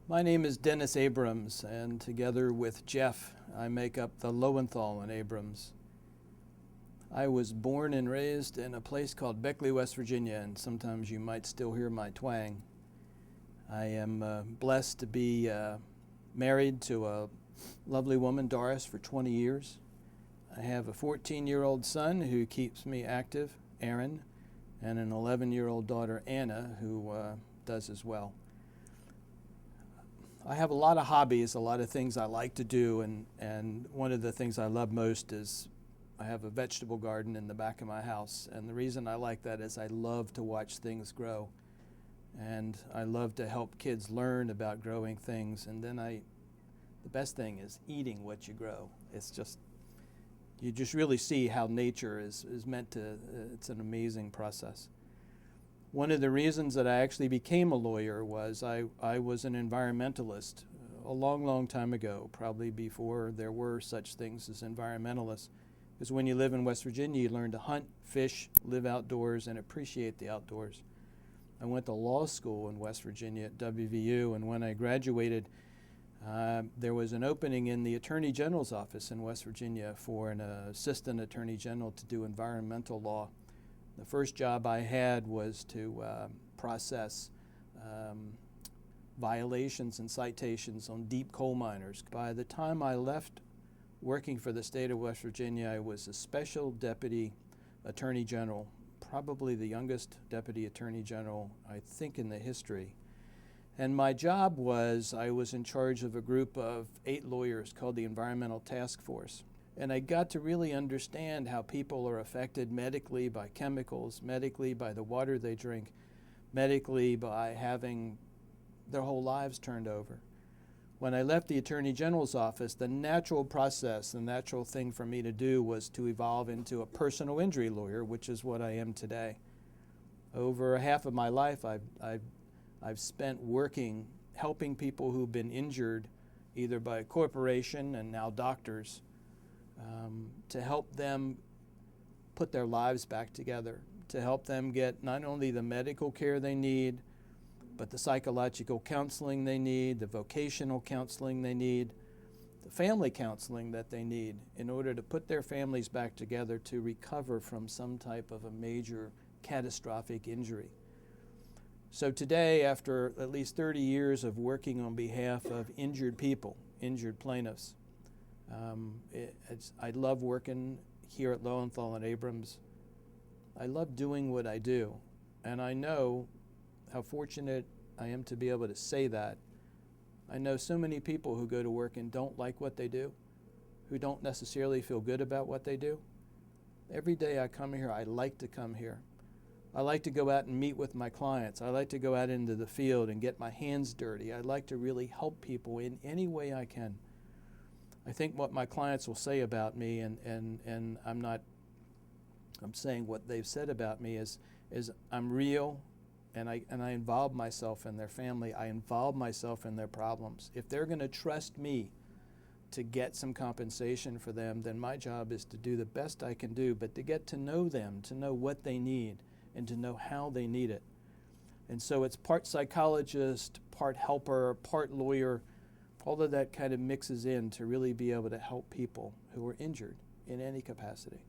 My name is Dennis Abrams, and together with Jeff, I make up the Lowenthal Abrams. I was born and raised in a place called Beckley, West Virginia, and sometimes you might still hear my twang. I am blessed to be married to a lovely woman, Doris, for 20 years. I have a 14-year-old son who keeps me active, Aaron, and an 11-year-old daughter, Anna, who does as well. I have a lot of hobbies, a lot of things I like to do, and one of the things I love most is I have a vegetable garden in the back of my house, and the reason I like that is I love to watch things grow, and I love to help kids learn about growing things, and then the best thing is eating what you grow. It's just, you just really see how nature is meant to, it's an amazing process. One of the reasons that I actually became a lawyer was I was an environmentalist a long, long time ago, probably before there were such things as environmentalists. Because when you live in West Virginia, you learn to hunt, fish, live outdoors, and appreciate the outdoors. I went to law school in West Virginia at WVU, and when I graduated, there was an opening in the Attorney General's office in West Virginia for an assistant attorney general to do environmental law. The first job I had was to process violations and citations on deep coal miners. By the time I left working for the state of West Virginia, I was a special deputy attorney general, probably the youngest deputy attorney general, I think, in the history. And my job was, I was in charge of a group of 8 lawyers called the Environmental Task Force. And I got to really understand how people are affected medically by chemicals, medically by the water they drink, medically by having their whole lives turned over. When I left the Attorney General's office, the natural process, the natural thing for me to do was to evolve into a personal injury lawyer, which is what I am today. Over half of my life, I've spent working, helping people who've been injured, either by a corporation and now doctors, to help them put their lives back together, to help them get not only the medical care they need, but the psychological counseling they need, the vocational counseling they need, the family counseling that they need in order to put their families back together to recover from some type of a major catastrophic injury. So today, after at least 30 years of working on behalf of injured people, injured plaintiffs, I love working here at Lowenthal Abrams. I love doing what I do, and I know how fortunate I am to be able to say that. I know so many people who go to work and don't like what they do, who don't necessarily feel good about what they do. Every day I come here, I like to come here. I like to go out and meet with my clients. I like to go out into the field and get my hands dirty. I like to really help people in any way I can. I think what my clients will say about me, and I'm saying what they've said about me is I'm real, and I involve myself in their family. I involve myself in their problems. If they're going to trust me to get some compensation for them, then my job is to do the best I can do, but to get to know them, to know what they need, and to know how they need it. And so it's part psychologist, part helper, part lawyer. All of that kind of mixes in to really be able to help people who are injured in any capacity.